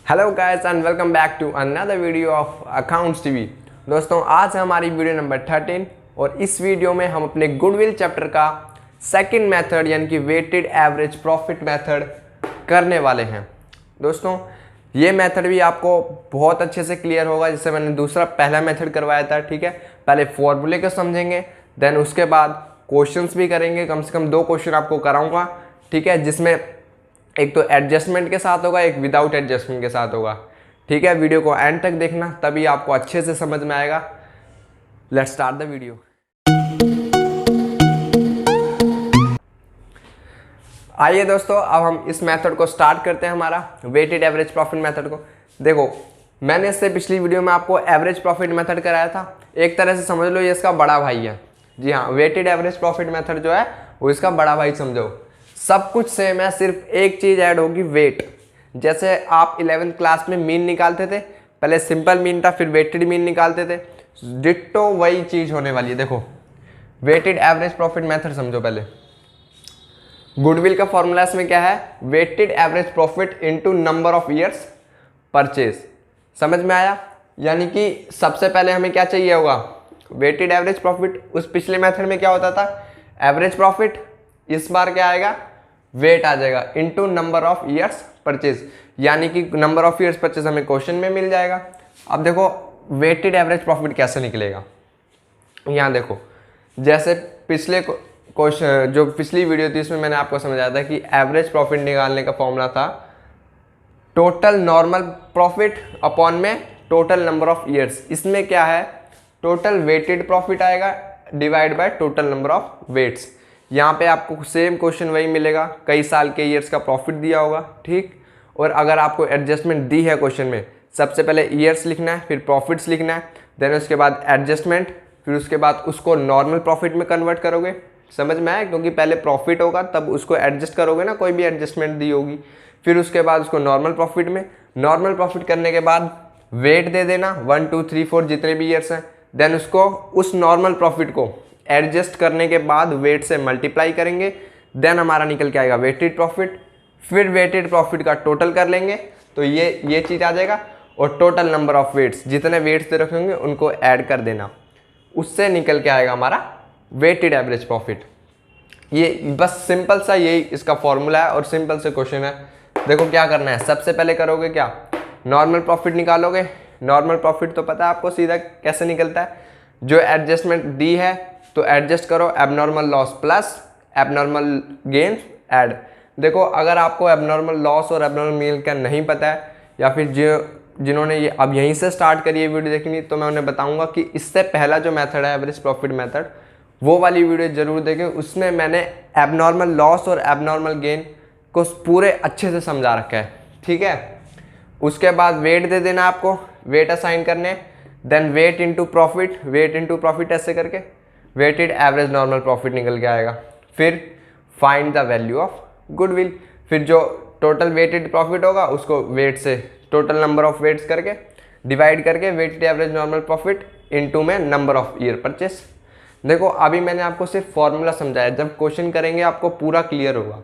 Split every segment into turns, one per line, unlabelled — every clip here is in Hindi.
Hello guys and welcome back to another video of accounts TV. दोस्तों आज है हमारी वीडियो नंबर 13 और इस वीडियो में हम अपने गुडविल चैप्टर का सेकंड मेथड यानी कि वेटेड एवरेज प्रॉफिट मेथड करने वाले हैं। दोस्तों ये मेथड भी आपको बहुत अच्छे से क्लियर होगा, जिससे मैंने पहला मेथड करवाया था। ठीक है, पहले फॉर्मूले को समझेंगे, देन उसके बाद क्वेश्चंस भी करेंगे। कम से कम 2 क्वेश्चन आपको कराऊंगा, ठीक है, जिसमें एक तो एडजस्टमेंट के साथ होगा, एक विदाउट एडजस्टमेंट के साथ होगा। ठीक है, वीडियो को एंड तक देखना, तभी आपको अच्छे से समझ में आएगा। Let's start the video. आइए दोस्तों, अब हम इस मेथड को स्टार्ट करते हैं, हमारा वेटेड एवरेज प्रॉफिट मेथड को। देखो, मैंने इससे पिछली वीडियो में आपको एवरेज प्रॉफिट मेथड कराया था। एक तरह से समझ लो ये इसका बड़ा भाई है। जी हाँ, वेटेड एवरेज प्रॉफिट मेथड जो है वो इसका बड़ा भाई समझो। सब कुछ सेम है, सिर्फ एक चीज ऐड होगी, वेट। जैसे आप 11th क्लास में मीन निकालते थे, पहले सिंपल मीन था, फिर वेटेड मीन निकालते थे, डिट्टो वही चीज होने वाली है। देखो, वेटेड एवरेज प्रॉफिट मेथड समझो। पहले गुडविल का फॉर्मूला इसमें क्या है, weighted average profit into number of years purchase. समझ में आया? यानी कि सबसे पहले हमें क्या चाहिए होगा, वेटेड एवरेज प्रॉफिट। उस पिछले मेथड में क्या होता था, एवरेज प्रॉफिट। इस बार क्या आएगा, वेट आ जाएगा into number of years purchase, यानी कि नंबर ऑफ ईयर्स परचेज हमें क्वेश्चन में मिल जाएगा। अब देखो वेटेड एवरेज प्रॉफिट कैसे निकलेगा। यहाँ देखो, जैसे पिछले क्वेश्चन जो पिछली वीडियो थी उसमें मैंने आपको समझाया था कि एवरेज प्रॉफिट निकालने का फॉर्मूला था टोटल नॉर्मल प्रॉफिट अपॉन में टोटल नंबर ऑफ ईयर्स। इसमें क्या है, टोटल वेटेड प्रॉफिट आएगा divide by total number of weights. यहाँ पे आपको सेम क्वेश्चन वही मिलेगा, कई साल के ईयर्स का प्रॉफिट दिया होगा। ठीक, और अगर आपको एडजस्टमेंट दी है क्वेश्चन में, सबसे पहले ईयर्स लिखना है, फिर प्रॉफिट्स लिखना है, देन उसके बाद एडजस्टमेंट, फिर उसके बाद उसको नॉर्मल प्रॉफिट में कन्वर्ट करोगे। समझ में आया? क्योंकि पहले प्रॉफिट होगा तब उसको एडजस्ट करोगे ना, कोई भी एडजस्टमेंट दी होगी। फिर उसके बाद उसको नॉर्मल प्रॉफिट में, नॉर्मल प्रॉफिट करने के बाद वेट दे देना 1 2 3 4 जितने भी ईयर्स हैं, देन उसको उस नॉर्मल प्रॉफिट को एडजस्ट करने के बाद वेट से मल्टीप्लाई करेंगे, देन हमारा निकल के आएगा वेटेड प्रॉफिट। फिर वेटेड प्रॉफिट का टोटल कर लेंगे तो ये चीज़ आ जाएगा, और टोटल नंबर ऑफ वेट्स, जितने वेट्स दे रखे होंगे उनको ऐड कर देना, उससे निकल के आएगा हमारा वेटेड एवरेज प्रॉफिट। ये बस सिंपल सा यही इसका फॉर्मूला है और सिंपल से क्वेश्चन है। देखो क्या करना है, सबसे पहले करोगे क्या, नॉर्मल प्रॉफिट निकालोगे। नॉर्मल प्रॉफिट तो पता है आपको सीधा कैसे निकलता है, जो एडजस्टमेंट दी है तो एडजस्ट करो, abnormal loss plus abnormal gain add. देखो, अगर आपको एबनॉर्मल लॉस और एबनॉर्मल गेन का नहीं पता है, या फिर जिन्होंने ये अब यहीं से स्टार्ट करी है वीडियो देखनी, तो मैं उन्हें बताऊंगा कि इससे पहला जो मेथड है एवरेज प्रॉफिट मेथड, वो वाली वीडियो जरूर देखें। उसमें मैंने एबनॉर्मल लॉस और एबनॉर्मल गेन को पूरे अच्छे से समझा रखा है। ठीक है, उसके बाद वेट दे देना आपको, वेट असाइन करने, then weight into profit, weight into profit ऐसे करके वेटेड एवरेज नॉर्मल प्रॉफिट निकल के आएगा। फिर find the value of goodwill, फिर जो टोटल वेटेड प्रॉफिट होगा उसको वेट से टोटल नंबर ऑफ वेट्स करके डिवाइड करके weighted average normal profit into में नंबर ऑफ ईयर परचेस। देखो, अभी मैंने आपको सिर्फ फॉर्मूला समझाया, जब क्वेश्चन करेंगे आपको पूरा क्लियर होगा।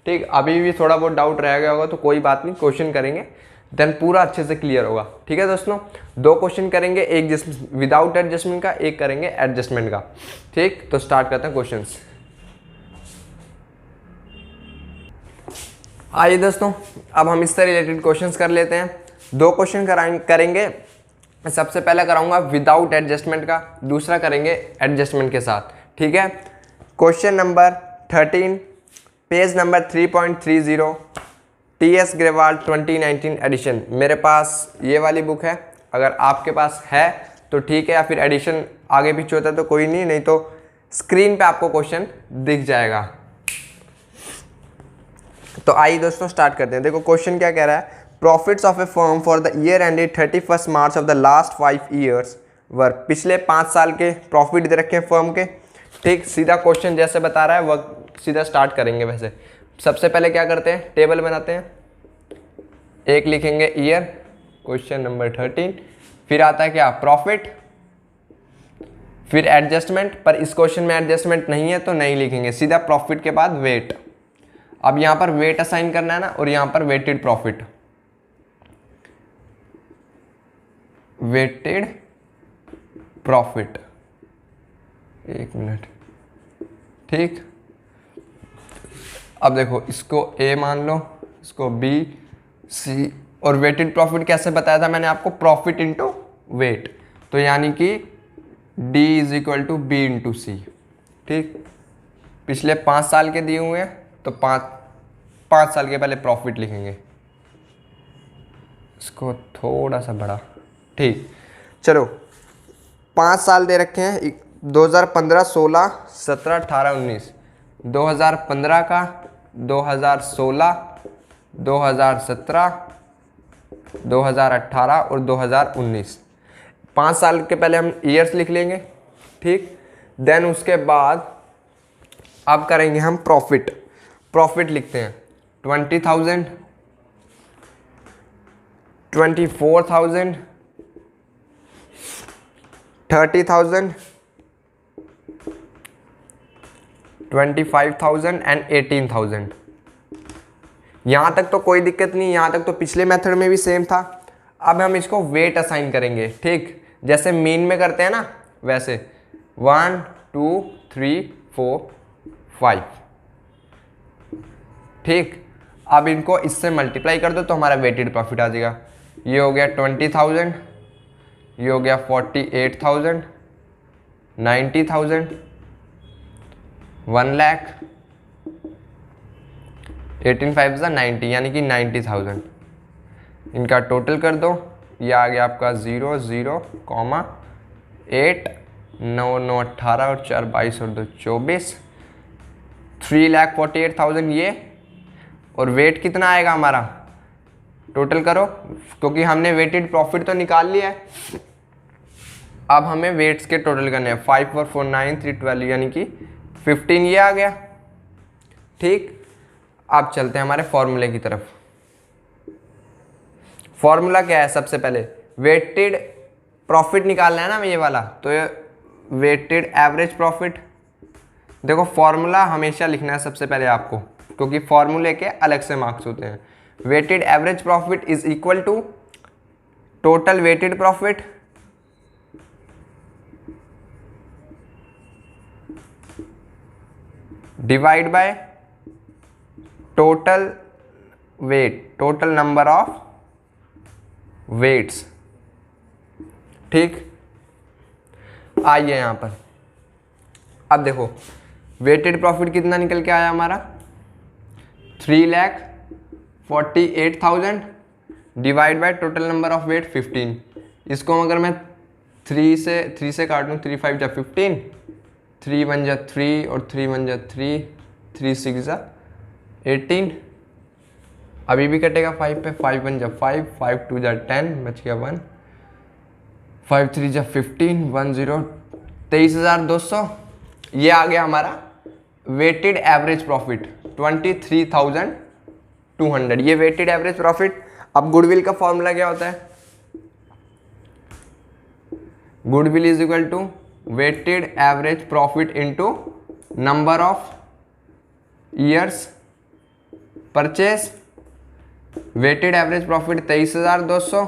ठीक, अभी भी थोड़ा बहुत डाउट रह गया होगा तो कोई बात नहीं, क्वेश्चन करेंगे देन पूरा अच्छे से क्लियर होगा। ठीक है दोस्तों, 2 क्वेश्चन करेंगे, एक विदाउट एडजस्टमेंट का, एक करेंगे एडजस्टमेंट का। ठीक, तो स्टार्ट करते हैं क्वेश्चंस। आइए दोस्तों, अब हम इससे रिलेटेड क्वेश्चंस कर लेते हैं। 2 क्वेश्चन करेंगे। सबसे पहला कराऊंगा विदाउट एडजस्टमेंट का, दूसरा करेंगे एडजस्टमेंट के साथ। ठीक है, question number 13, page number 3.30, TS Grewal 2019 edition. मेरे पास ये वाली बुक है, अगर आपके पास है तो ठीक है, या फिर एडिशन आगे पीछे होता है तो कोई नहीं तो स्क्रीन पे आपको क्वेश्चन दिख जाएगा। तो आइए दोस्तों स्टार्ट करते हैं। देखो क्वेश्चन क्या कह रहा है, profits of a firm for the year ended 31 March of the last 5 years वर। पिछले 5 साल के प्रॉफिट दे रखे हैं फर्म के। ठीक, सीधा क्वेश्चन जैसे बता रहा है वह सीधा स्टार्ट करेंगे। वैसे सबसे पहले क्या करते हैं, टेबल बनाते हैं। एक लिखेंगे ईयर, क्वेश्चन नंबर 13, फिर आता है क्या, प्रॉफिट, फिर एडजस्टमेंट। पर इस क्वेश्चन में एडजस्टमेंट नहीं है तो नहीं लिखेंगे, सीधा प्रॉफिट के बाद वेट। अब यहाँ पर वेट असाइन करना है ना, और यहाँ पर वेटेड प्रॉफिट। वेटेड प्रॉफिट, एक मिनट, ठीक। अब देखो इसको ए मान लो, इसको बी, सी, और वेटेड प्रॉफिट कैसे बताया था मैंने आपको, प्रॉफिट इंटू वेट, तो यानी कि D is equal to B into C, ठीक। पिछले 5 साल के दिए हुए हैं तो 5 साल के पहले प्रॉफिट लिखेंगे, इसको थोड़ा सा बड़ा, ठीक। चलो 5 साल दे रखे हैं, 2015, 16, 17, 18, 19, 2015 का, 2016, 2017, 2018 और 2019, 5 साल के पहले हम ईयर्स लिख लेंगे, ठीक। देन उसके बाद अब करेंगे हम प्रॉफिट, प्रॉफिट लिखते हैं 20,000, 24,000, 30,000, 25,000 एंड 18,000। यहाँ तक तो कोई दिक्कत नहीं, यहाँ तक तो पिछले मेथड में भी सेम था। अब हम इसको वेट असाइन करेंगे, ठीक, जैसे मीन में करते हैं ना वैसे, 1 2 3 4 5, ठीक। अब इनको इससे मल्टीप्लाई कर दो तो हमारा वेटेड प्रॉफिट आ जाएगा। ये हो गया 20,000, ये हो गया 48,000, 90,000, 1 लाख, 18,5 90, यानी कि 90,000। इनका टोटल कर दो, ये आ गया आपका 0 0, 8, 9 9 18 और 4 22 और 2 24, 3,48,000 ये। और वेट कितना आएगा हमारा, टोटल करो, क्योंकि हमने वेटेड प्रॉफिट तो निकाल लिया है। अब हमें वेट्स के टोटल करने हैं, 5 4 4 9 3 12, यानी कि 15 ये आ गया, ठीक। अब चलते हैं हमारे फॉर्मूले की तरफ। फॉर्मूला क्या है, सबसे पहले वेटेड प्रॉफिट निकालना है ना ये वाला, तो ये वेटेड एवरेज प्रॉफिट। देखो फॉर्मूला हमेशा लिखना है सबसे पहले आपको, क्योंकि फॉर्मूले के अलग से मार्क्स होते हैं। Weighted average profit is equal to total weighted profit divide by total weight, total number of weights, ठीक। आइए यहां पर, अब देखो वेटेड प्रॉफिट कितना निकल के आया हमारा, 3,48,000 divide by total number of weight 15। इसको अगर मैं 3 से काटूँ, 3 5 जा 15, 3 1 जा 3 और 3 1 जा 3, 3 6 जा 18, अभी भी कटेगा 5 पे, 5 1 जा 5, 5 2 जा 10, बच गया 1, 5 3 जा 15, 1 0, 23,200। ये आ गया हमारा वेटेड एवरेज प्रॉफिट 23,200, ये वेटेड एवरेज प्रॉफिट। अब गुडविल का फॉर्मूला क्या होता है, goodwill is equal to weighted average profit into number of years purchase. Weighted average profit 23,200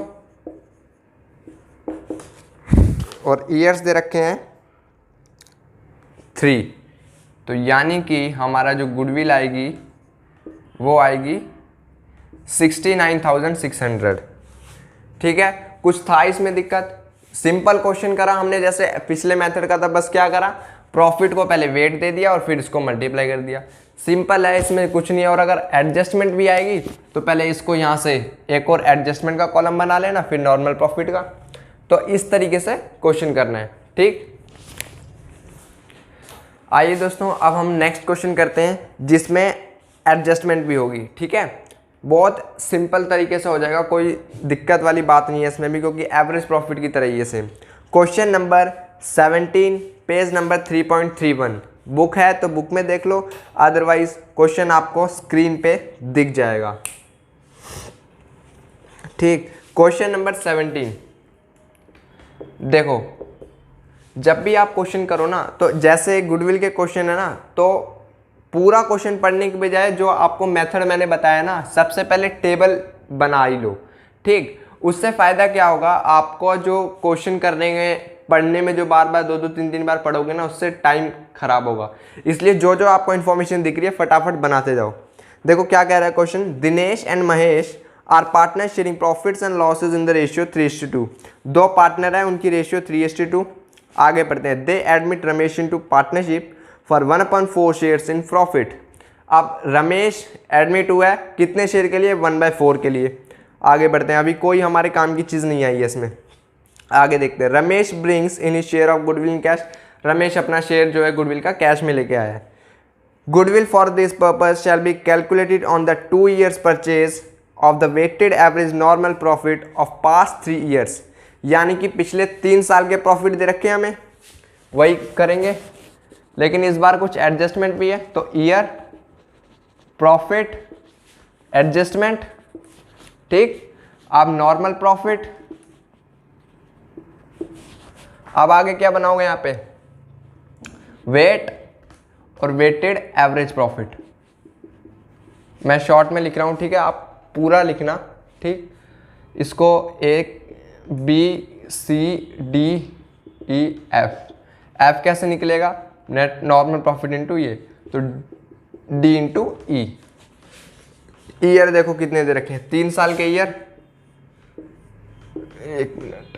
और ईयर्स दे रखे हैं 3, तो यानी कि हमारा जो गुडविल आएगी वो आएगी 69,600, ठीक है। कुछ था इसमें दिक्कत, सिंपल क्वेश्चन करा हमने जैसे पिछले मेथड का था, बस क्या करा, प्रॉफिट को पहले वेट दे दिया और फिर इसको मल्टीप्लाई कर दिया, सिंपल है, इसमें कुछ नहीं है। और अगर एडजस्टमेंट भी आएगी तो पहले इसको यहाँ से एक और एडजस्टमेंट का कॉलम बना लेना, फिर नॉर्मल प्रॉफिट का। तो इस तरीके से क्वेश्चन करना है, ठीक। आइए दोस्तों अब हम नेक्स्ट क्वेश्चन करते हैं जिसमें एडजस्टमेंट भी होगी, ठीक है। बहुत सिंपल तरीके से हो जाएगा, कोई दिक्कत वाली बात नहीं है इसमें भी, क्योंकि एवरेज प्रॉफिट की तरह ही है same. Question number 17, page number 3.31, book है तो बुक में देख लो, अदरवाइज क्वेश्चन आपको स्क्रीन पे दिख जाएगा, ठीक। क्वेश्चन नंबर 17, देखो जब भी आप क्वेश्चन करो ना, तो जैसे गुडविल के क्वेश्चन है ना, तो पूरा क्वेश्चन पढ़ने के बजाय जो आपको मेथड मैंने बताया ना, सबसे पहले टेबल बना ही लो, ठीक। उससे फ़ायदा क्या होगा, आपको जो क्वेश्चन करने में पढ़ने में जो बार बार दो तीन तीन बार पढ़ोगे ना, उससे टाइम खराब होगा। इसलिए जो जो आपको इन्फॉर्मेशन दिख रही है फटाफट बनाते जाओ। देखो क्या कह रहा है question, Dinesh and Mahesh are partner sharing profits and losses in the ratio 3:2। दो पार्टनर है, उनकी रेशियो 3:2। आगे बढ़ते हैं, they admit Ramesh into partnership for 1/4 shares in profit. अब रमेश एडमिट हुआ है कितने शेयर के लिए, 1/4 के लिए। आगे बढ़ते हैं, अभी कोई हमारे काम की चीज़ नहीं आई है इसमें। आगे देखते हैं, Ramesh brings in his share of goodwill in cash. Ramesh अपना शेयर जो है गुडविल का कैश में लेके आया है। Goodwill for this purpose shall be calculated on the 2 years purchase of the weighted average normal profit of past 3 years। यानी कि पिछले 3 साल के प्रॉफिट दे रखे हैं हमें, वही करेंगे, लेकिन इस बार कुछ एडजस्टमेंट भी है। तो ईयर प्रॉफिट एडजस्टमेंट, ठीक। अब नॉर्मल प्रॉफिट, अब आगे क्या बनाओगे यहाँ पे, वेट और वेटेड एवरेज प्रॉफिट। मैं शॉर्ट में लिख रहा हूँ, ठीक है, आप पूरा लिखना, ठीक। इसको एक BCDEF, एफ कैसे निकलेगा, नेट नॉर्मल प्रॉफिट इंटू ये, तो D इंटू ई। ईयर देखो कितने दे रखे हैं, 3 साल के ईयर। एक मिनट,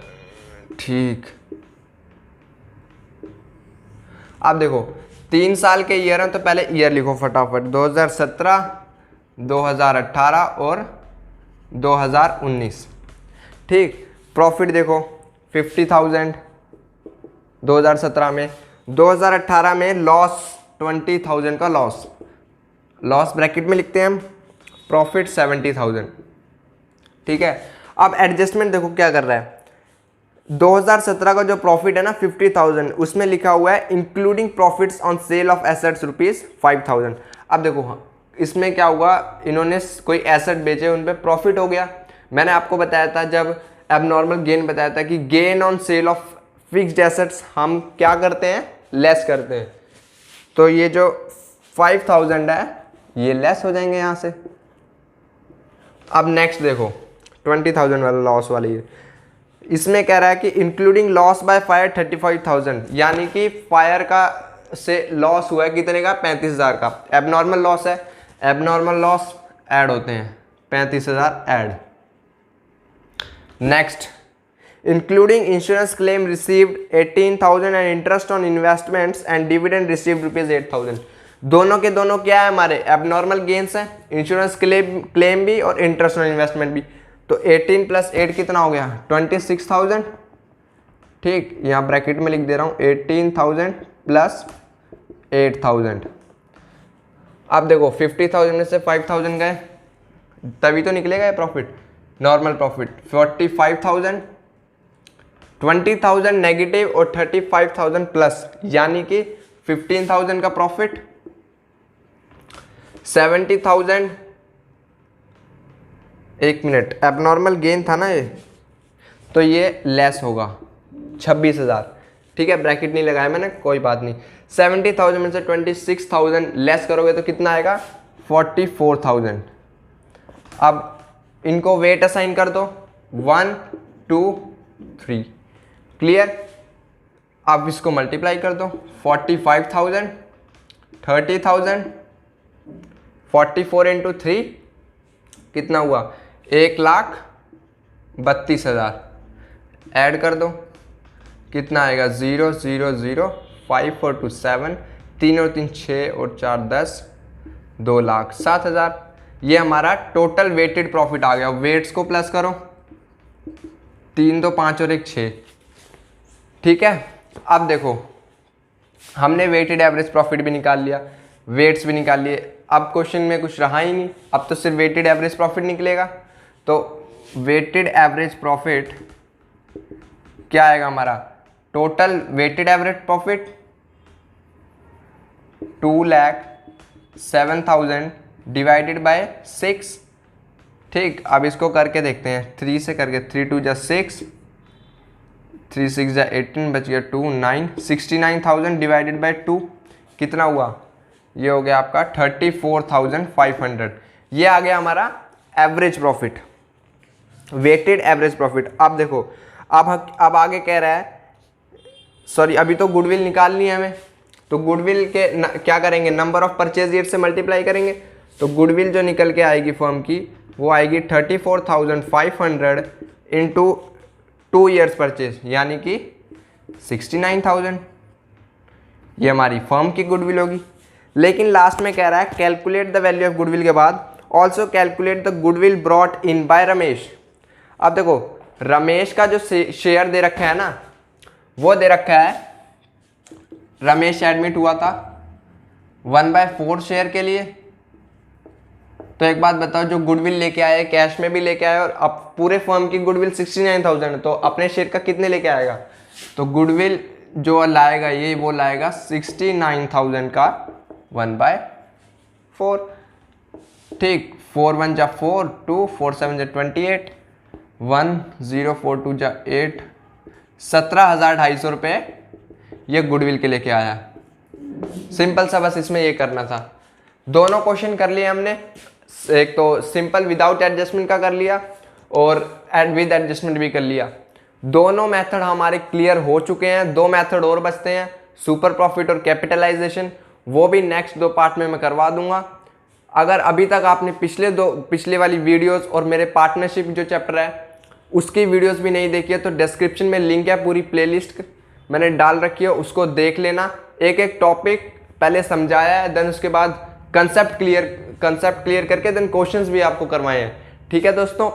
ठीक। अब देखो 3 साल के ईयर हैं, तो पहले ईयर लिखो फटाफट, 2017, 2018 और 2019, ठीक। प्रॉफिट देखो 50,000 2017 में, 2018 में लॉस 20,000 का लॉस, लॉस ब्रैकेट में लिखते हैं हम, प्रॉफिट 70,000, ठीक है। अब एडजस्टमेंट देखो क्या कर रहा है, 2017 का जो प्रॉफिट है ना 50,000, उसमें लिखा हुआ है including profits on sale of assets ₹5,000। अब देखो इसमें क्या हुआ, इन्होंने कोई एसेट बेचे, उन पे प्रॉफिट हो गया। मैंने आपको बताया था जब एबनॉर्मल गेन बताया था कि gain on sale of fixed assets हम क्या करते हैं, लेस करते हैं। तो ये जो 5,000 है ये लेस हो जाएंगे यहाँ से। अब नेक्स्ट देखो 20,000 वाला लॉस वाली है, इसमें कह रहा है कि इंक्लूडिंग लॉस बाय फायर 35,000, यानी कि फायर का से लॉस हुआ है कितने का, 35,000 का। एबनॉर्मल लॉस है, एबनॉर्मल लॉस ऐड होते हैं, 35,000 add. Next, including insurance claim received 18,000 and interest on investments and dividend received ₹8,000। दोनों के दोनों क्या है हमारे, एबनॉर्मल गेन्स है, इंश्योरेंस क्लेम भी और इंटरेस्ट ऑन इन्वेस्टमेंट भी। तो 18 + 8 कितना हो गया, 26,000, ठीक। यहाँ ब्रैकेट में लिख दे रहा हूँ 18,000 + 8,000। अब देखो 50,000 में से 5,000 गए, तभी तो निकलेगा ये प्रॉफिट, नॉर्मल प्रॉफिट। 45,000, 20,000 नेगेटिव और 35,000 प्लस, यानी कि 15,000 का प्रॉफिट। 70,000, एक मिनट, एबनॉर्मल गेन था ना ये, तो ये लेस होगा 26,000, ठीक है, ब्रैकेट नहीं लगाया मैंने, कोई बात नहीं। 70,000 में से 26,000 लेस करोगे तो कितना आएगा, 44,000। अब इनको वेट असाइन कर दो, 1 2 3, क्लियर। अब इसको मल्टीप्लाई कर दो, 45,000, 30,000, 44 × 3 कितना हुआ, 1,32,000। ऐड कर दो, कितना आएगा, 0 0 0, 5 4 2 7, 3 और 3 6 और 4 10, 2,07,000। ये हमारा टोटल वेटेड प्रॉफिट आ गया। वेट्स को प्लस करो, 3 2 5 और 1 6, ठीक है। अब देखो हमने वेटेड एवरेज प्रॉफिट भी निकाल लिया, वेट्स भी निकाल लिए, अब क्वेश्चन में कुछ रहा ही नहीं, अब तो सिर्फ वेटेड एवरेज प्रॉफिट निकलेगा। तो वेटेड एवरेज प्रॉफिट क्या आएगा हमारा, total weighted average profit 2,07,000 divided by 6, ठीक। अब इसको करके देखते हैं, 3 से करके, 3 2 = 6, 3 6 = 18, बच गया 2 9, 69,000 डिवाइडेड बाय 2 कितना हुआ, ये हो गया आपका 34,500। ये आ गया हमारा average profit. Weighted average profit. अब देखो, अब आगे कह रहा है, सॉरी अभी तो गुडविल निकालनी है हमें, तो गुडविल के क्या करेंगे, नंबर ऑफ परचेज ईयर से मल्टीप्लाई करेंगे। तो गुडविल जो निकल के आएगी फर्म की वो आएगी 34,500 इंटू 2 ईयर्स परचेज, यानी कि 69,000। ये हमारी फर्म की गुडविल होगी। लेकिन लास्ट में कह रहा है calculate the value of goodwill के बाद also calculate the goodwill brought in by Ramesh. अब देखो, रमेश का जो शेयर दे रखा है ना, वो दे रखा है, रमेश एडमिट हुआ था 1/4 शेयर के लिए। तो एक बात बताओ, जो गुडविल लेके आए कैश में भी लेके आए और अब पूरे फर्म की गुडविल 69,000 है, तो अपने शेयर का कितने लेके आएगा, तो गुडविल जो लाएगा ये वो लाएगा 69,000 का 1/4। ठीक, 4 1 जा 4, 2 4 7 जा 28, 1 0 4 2 जा 8, 17,250 रुपये ये गुडविल के लेके आया। सिंपल सा, बस इसमें ये करना था। दोनों क्वेश्चन कर लिए हमने, एक तो सिंपल विदाउट एडजस्टमेंट का कर लिया और विद एडजस्टमेंट भी कर लिया। दोनों मेथड हमारे क्लियर हो चुके हैं। 2 मेथड और बचते हैं, सुपर प्रॉफिट और कैपिटलाइजेशन, वो भी नेक्स्ट 2 पार्ट में मैं करवा दूंगा। अगर अभी तक आपने पिछले वाली वीडियोस और मेरे पार्टनरशिप जो चैप्टर है उसकी वीडियोस भी नहीं देखी है, तो डिस्क्रिप्शन में लिंक है, पूरी प्लेलिस्ट मैंने डाल रखी है, उसको देख लेना। एक एक टॉपिक पहले समझाया है, देन उसके बाद कंसेप्ट क्लियर करके देन क्वेश्चंस भी आपको करवाए हैं। ठीक है दोस्तों,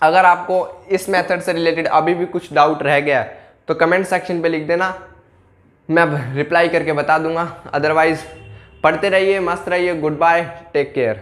अगर आपको इस मेथड से रिलेटेड अभी भी कुछ डाउट रह गया है तो कमेंट सेक्शन पे लिख देना, मैं रिप्लाई करके बता दूंगा। अदरवाइज पढ़ते रहिए, मस्त रहिए, गुड बाय, टेक केयर।